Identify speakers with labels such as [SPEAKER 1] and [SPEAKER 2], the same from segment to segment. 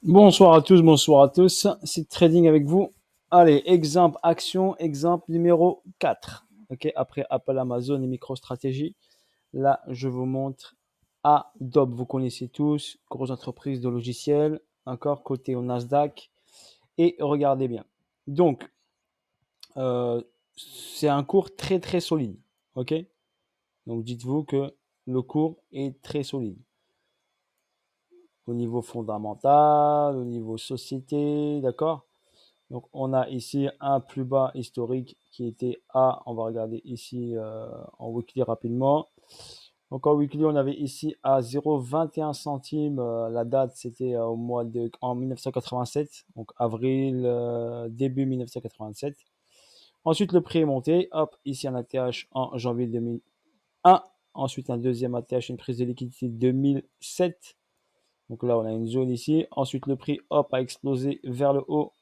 [SPEAKER 1] Bonsoir à tous, c'est Trading avec vous. Allez, exemple action, exemple numéro 4. Ok, après Apple, Amazon et MicroStratégie, là je vous montre Adobe, vous connaissez tous, grosse entreprise de logiciels, encore côté au Nasdaq. Et regardez bien. Donc, euh, c'est un cours très très solide. Ok, donc dites-vous que le cours est très solide. Au niveau fondamental, au niveau société, d'accord. Donc, on a ici un plus bas historique qui était à, on va regarder ici en weekly rapidement. Donc, en weekly, on avait ici à 0,21 centimes. La date, c'était en 1987, donc avril, début 1987. Ensuite, le prix est monté. Hop, ici un ATH en janvier 2001. Ensuite, un deuxième ATH, une prise de liquidité 2007. Donc là, on a une zone ici. Ensuite, le prix, hop, a explosé vers le haut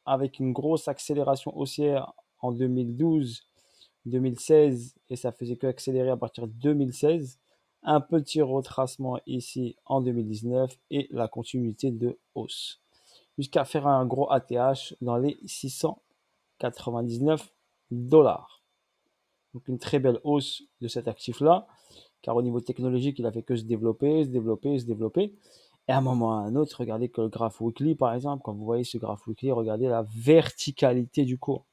[SPEAKER 1] avec une grosse accélération haussière en 2012, 2016, et ça faisait que accélérer à partir de 2016. Un petit retracement ici en 2019 et la continuité de hausse. Jusqu'à faire un gros ATH dans les 699 dollars. Donc une très belle hausse de cet actif-là, car au niveau technologique, il a fait que se développer, se développer, se développer. Et à un moment ou à un autre, regardez que le graphe weekly, par exemple, quand vous voyez ce graphe weekly, regardez la verticalité du cours.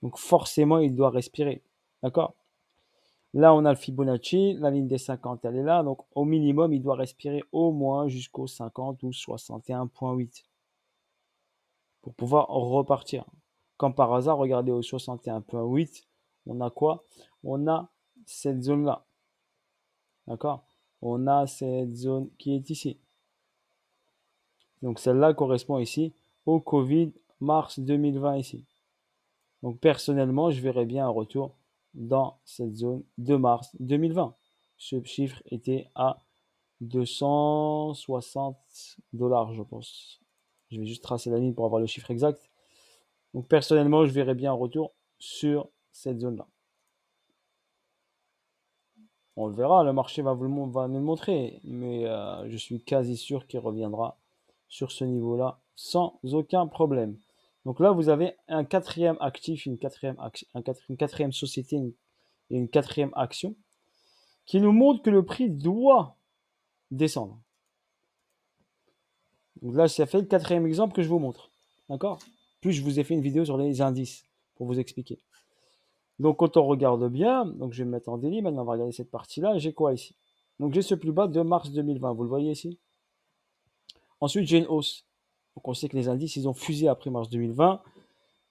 [SPEAKER 1] Donc forcément, il doit respirer. D'accord. Là, on a le Fibonacci, la ligne des 50, elle est là. Donc au minimum, il doit respirer au moins jusqu'au 50 ou 61,8 pour pouvoir repartir. Comme par hasard, regardez au 61,8, on a quoi? On a cette zone-là. D'accord. On a cette zone qui est ici. Donc celle-là correspond ici au Covid mars 2020 ici. Donc personnellement, je verrais bien un retour dans cette zone de mars 2020. Ce chiffre était à 260 dollars, je pense. Je vais juste tracer la ligne pour avoir le chiffre exact. Donc personnellement, je verrais bien un retour sur cette zone-là. On le verra, le marché va nous le montrer, mais je suis quasi sûr qu'il reviendra sur ce niveau-là sans aucun problème. Donc là, vous avez un quatrième actif, une quatrième société et une quatrième action qui nous montre que le prix doit descendre. Donc là, ça fait le quatrième exemple que je vous montre. D'accord. Plus je vous ai fait une vidéo sur les indices pour vous expliquer. Donc quand on regarde bien, donc je vais me mettre en délit, maintenant on va regarder cette partie-là, j'ai quoi ici? Donc j'ai ce plus bas de mars 2020, vous le voyez ici. Ensuite j'ai une hausse. Donc on sait que les indices, ils ont fusé après mars 2020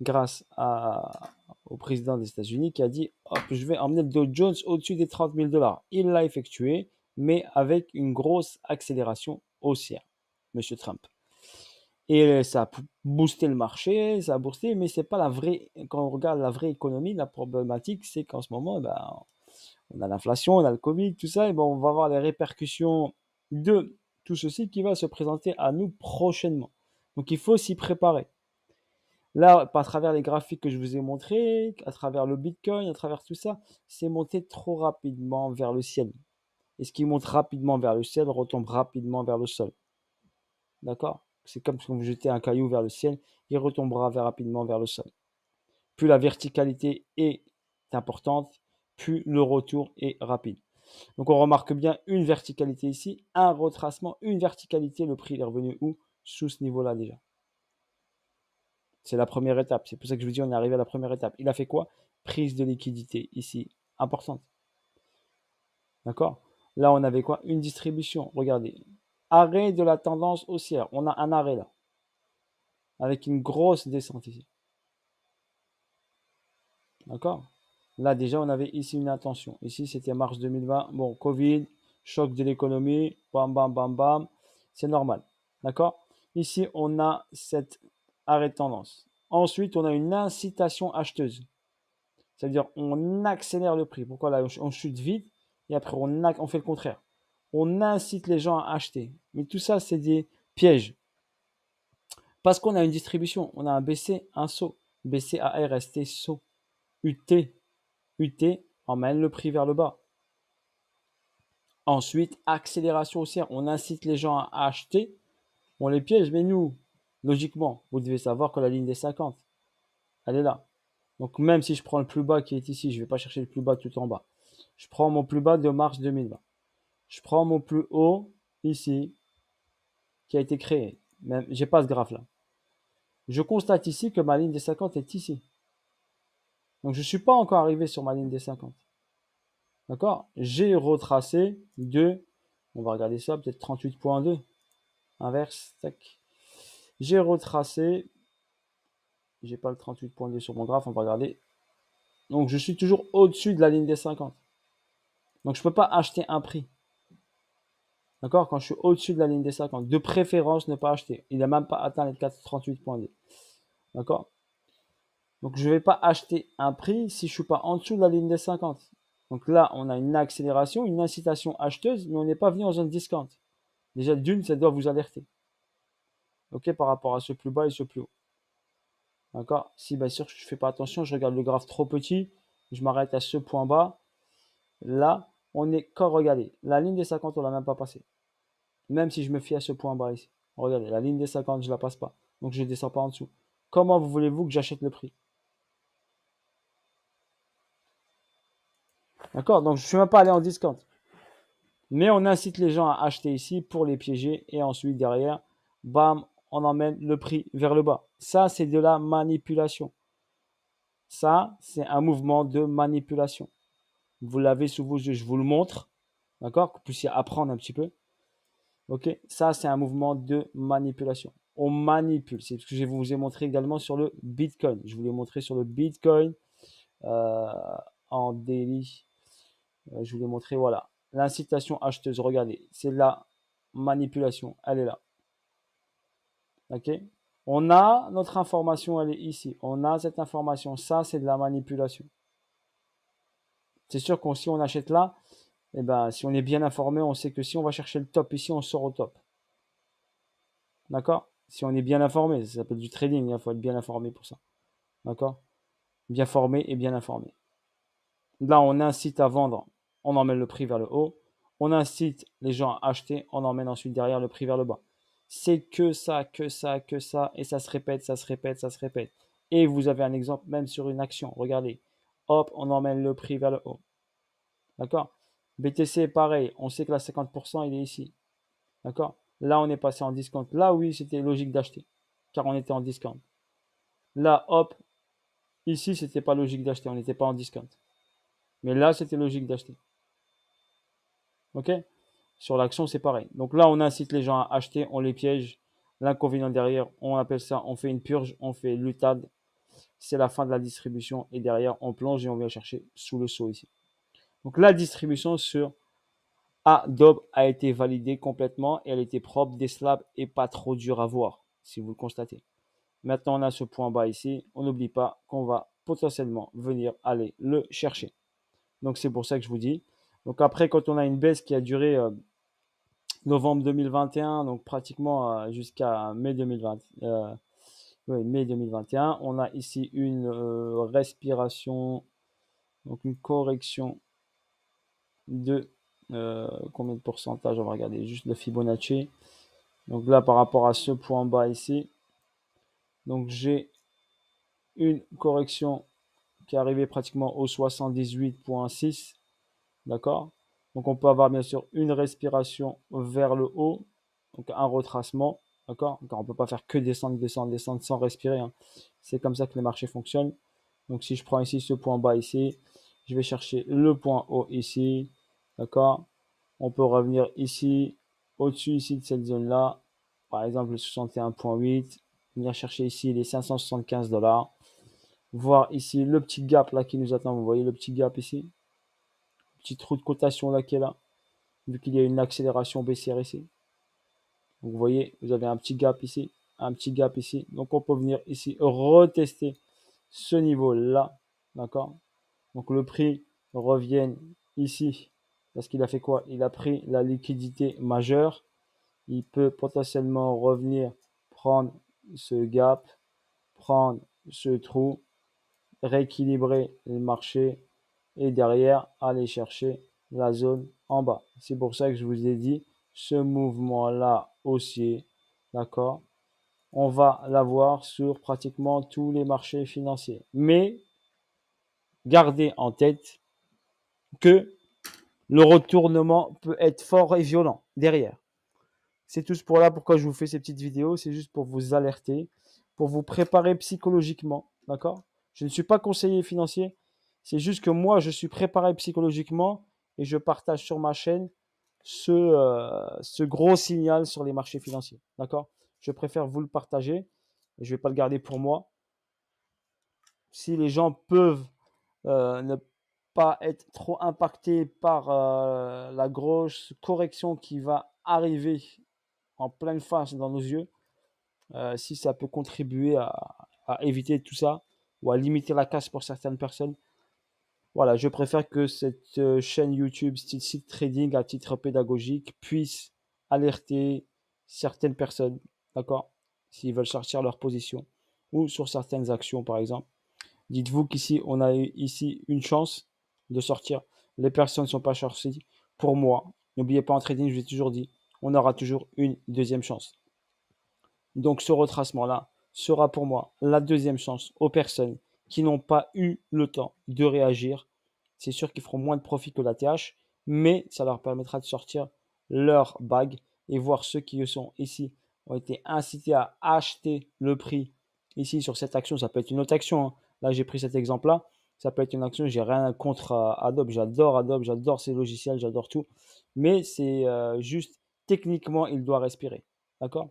[SPEAKER 1] grâce au président des États-Unis qui a dit, hop, je vais emmener le Dow Jones au-dessus des 30 000 dollars. Il l'a effectué, mais avec une grosse accélération haussière, Monsieur Trump. Et ça a boosté le marché, ça a boosté, mais c'est pas la vraie. Quand on regarde la vraie économie, la problématique, c'est qu'en ce moment, ben, on a l'inflation, on a le Covid, tout ça, et bon, on va voir les répercussions de tout ceci qui va se présenter à nous prochainement. Donc il faut s'y préparer. Là, à travers les graphiques que je vous ai montrés, à travers le Bitcoin, à travers tout ça, c'est monté trop rapidement vers le ciel. Et ce qui monte rapidement vers le ciel retombe rapidement vers le sol. D'accord. C'est comme si vous jetez un caillou vers le ciel, il retombera rapidement vers le sol. Plus la verticalité est importante, plus le retour est rapide. Donc on remarque bien une verticalité ici, un retracement, une verticalité, le prix est revenu où? Sous ce niveau-là déjà. C'est la première étape. C'est pour ça que je vous dis on est arrivé à la première étape. Il a fait quoi? Prise de liquidité ici, importante. D'accord. Là on avait quoi? Une distribution. Regardez. Arrêt de la tendance haussière. On a un arrêt là. Avec une grosse descente ici. D'accord. Là déjà on avait ici une intention. Ici c'était mars 2020. Bon, Covid, choc de l'économie, bam bam bam bam. C'est normal. D'accord. Ici on a cet arrêt de tendance. Ensuite on a une incitation acheteuse. C'est-à-dire on accélère le prix. Pourquoi là on chute vite et après on fait le contraire. On incite les gens à acheter. Mais tout ça c'est des pièges. Parce qu'on a une distribution. On a un BC, un saut. BC, ARST, saut. UT. UT emmène le prix vers le bas. Ensuite, accélération haussière. On incite les gens à acheter. on les piège, mais nous, logiquement, vous devez savoir que la ligne des 50, elle est là. Donc même si je prends le plus bas qui est ici, je ne vais pas chercher le plus bas tout en bas. Je prends mon plus bas de mars 2020. Je prends mon plus haut ici, qui a été créé. Même, j'ai pas ce graphe là. Je constate ici que ma ligne des 50 est ici. Donc je ne suis pas encore arrivé sur ma ligne des 50. D'accord? J'ai retracé de, on va regarder ça, peut-être 38.2. Inverse, tac. J'ai retracé, j'ai pas le 38.2 sur mon graphe, on va regarder. Donc je suis toujours au-dessus de la ligne des 50. Donc je ne peux pas acheter un prix. D'accord? Quand je suis au-dessus de la ligne des 50, de préférence ne pas acheter. Il n'a même pas atteint les 438.2. D'accord? Donc je ne vais pas acheter un prix si je ne suis pas en dessous de la ligne des 50. Donc là, on a une accélération, une incitation acheteuse, mais on n'est pas venu en zone discount. Déjà, d'une, ça doit vous alerter. OK, par rapport à ce plus bas et ce plus haut. D'accord? Si bien sûr je ne fais pas attention, je regarde le graphe trop petit, je m'arrête à ce point bas. Là, on est quand regardez, la ligne des 50, on ne l'a même pas passée. Même si je me fie à ce point bas ici. Regardez, la ligne des 50, je ne la passe pas. Donc je ne descends pas en dessous. Comment voulez-vous que j'achète le prix? D'accord? Donc je ne suis même pas allé en discount. Mais on incite les gens à acheter ici pour les piéger. Et ensuite, derrière, bam, on emmène le prix vers le bas. Ça, c'est de la manipulation. Ça, c'est un mouvement de manipulation. Vous l'avez sous vos yeux, je vous le montre. D'accord? Que vous puissiez apprendre un petit peu. Ok? Ça, c'est un mouvement de manipulation. On manipule. C'est ce que je vous ai montré également sur le Bitcoin. Je vous l'ai montré sur le Bitcoin euh, en daily. Je vous l'ai montré, voilà. L'incitation acheteuse, regardez, c'est la manipulation. Elle est là. Ok? On a notre information, elle est ici. On a cette information. Ça, c'est de la manipulation. C'est sûr que si on achète là, eh ben, si on est bien informé, on sait que si on va chercher le top ici, on sort au top. D'accord? Si on est bien informé, ça s'appelle du trading, il faut être bien informé pour ça. D'accord? Bien formé et bien informé. Là, on incite à vendre, on emmène le prix vers le haut. On incite les gens à acheter, on emmène ensuite derrière le prix vers le bas. C'est que ça, que ça, que ça, et ça se répète, ça se répète, ça se répète. Et vous avez un exemple même sur une action. Regardez, hop, on emmène le prix vers le haut. D'accord? BTC, pareil, on sait que la 50%, il est ici. D'accord? Là, on est passé en discount. Là, oui, c'était logique d'acheter, car on était en discount. Là, hop, ici, c'était pas logique d'acheter, on n'était pas en discount. Mais là, c'était logique d'acheter. Ok? Sur l'action, c'est pareil. Donc là, on incite les gens à acheter, on les piège. L'inconvénient derrière, on appelle ça, on fait une purge, on fait l'UTAD. C'est la fin de la distribution. Et derrière, on plonge et on vient chercher sous le seau ici. Donc la distribution sur Adobe a été validée complètement et elle était propre, des slabs et pas trop dur à voir, si vous le constatez. Maintenant, on a ce point bas ici. On n'oublie pas qu'on va potentiellement venir aller le chercher. Donc, c'est pour ça que je vous dis. Donc, après, quand on a une baisse qui a duré novembre 2021, donc pratiquement jusqu'à mai 2020, mai 2021, on a ici une respiration, donc une correction de combien de pourcentage? On va regarder juste le Fibonacci. Donc là, par rapport à ce point bas ici, donc j'ai une correction qui est arrivée pratiquement au 78.6. D'accord? Donc on peut avoir bien sûr une respiration vers le haut, donc un retracement. D'accord? Car on ne peut pas faire que descendre, descendre, descendre sans respirer. Hein. C'est comme ça que les marchés fonctionnent. Donc si je prends ici ce point bas ici, je vais chercher le point haut ici. D'accord? On peut revenir ici, au-dessus ici de cette zone-là. Par exemple le 61.8. Venir chercher ici les 575 $. Voir ici le petit gap là qui nous attend. Vous voyez le petit gap ici? Petit trou de cotation là qui est là. Vu qu'il y a une accélération baissière ici. Vous voyez, vous avez un petit gap ici, un petit gap ici. Donc on peut venir ici retester ce niveau-là. D'accord? Donc le prix revient ici. Parce qu'il a fait quoi? Il a pris la liquidité majeure. Il peut potentiellement revenir prendre ce gap, prendre ce trou, rééquilibrer le marché et derrière aller chercher la zone en bas. C'est pour ça que je vous ai dit ce mouvement là haussier, d'accord, on va l'avoir sur pratiquement tous les marchés financiers. Mais gardez en tête que le retournement peut être fort et violent derrière. C'est tout pour là pourquoi je vous fais ces petites vidéos, c'est juste pour vous alerter, pour vous préparer psychologiquement, d'accord? Je ne suis pas conseiller financier, c'est juste que moi, je suis préparé psychologiquement et je partage sur ma chaîne ce gros signal sur les marchés financiers, d'accord? Je préfère vous le partager, je ne vais pas le garder pour moi. Si les gens peuvent ne pas être trop impactés par la grosse correction qui va arriver en pleine face dans nos yeux, si ça peut contribuer à éviter tout ça ou à limiter la casse pour certaines personnes, voilà, je préfère que cette chaîne YouTube style site trading à titre pédagogique puisse alerter certaines personnes, d'accord, s'ils veulent sortir leur position ou sur certaines actions par exemple. Dites-vous qu'ici, on a eu ici une chance de sortir. Les personnes ne sont pas sorties. Pour moi, n'oubliez pas en trading, je l'ai toujours dit, on aura toujours une deuxième chance. Donc ce retracement-là sera pour moi la deuxième chance aux personnes qui n'ont pas eu le temps de réagir. C'est sûr qu'ils feront moins de profit que la TH, mais ça leur permettra de sortir leur bague et voir ceux qui sont ici ont été incités à acheter le prix ici sur cette action. Ça peut être une autre action, hein. Là, j'ai pris cet exemple-là. Ça peut être une action, j'ai rien contre Adobe. Adobe, j'adore ces logiciels, j'adore tout. Mais c'est juste techniquement, il doit respirer. D'accord?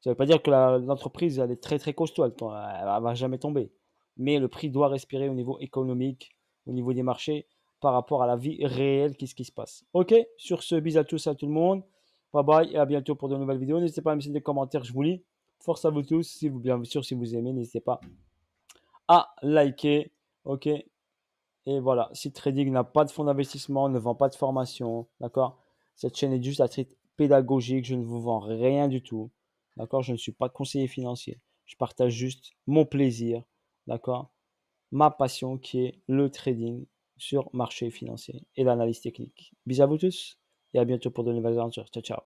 [SPEAKER 1] Ça ne veut pas dire que l'entreprise elle est très très costaud, elle ne va jamais tomber. Mais le prix doit respirer au niveau économique, au niveau des marchés, par rapport à la vie réelle, qu'est-ce qui se passe. Ok, sur ce, bisous à tous, à tout le monde. Bye bye et à bientôt pour de nouvelles vidéos. N'hésitez pas à me laisser des commentaires, je vous lis. Force à vous tous, si vous, bien sûr, si vous aimez, n'hésitez pas à liker. Ok, et voilà, si Trading n'a pas de fonds d'investissement, ne vend pas de formation, d'accord? Cette chaîne est juste à titre pédagogique, je ne vous vends rien du tout, d'accord? Je ne suis pas conseiller financier, je partage juste mon plaisir, d'accord? Ma passion qui est le trading sur marché financier et l'analyse technique. Bisous à vous tous et à bientôt pour de nouvelles aventures. Ciao, ciao.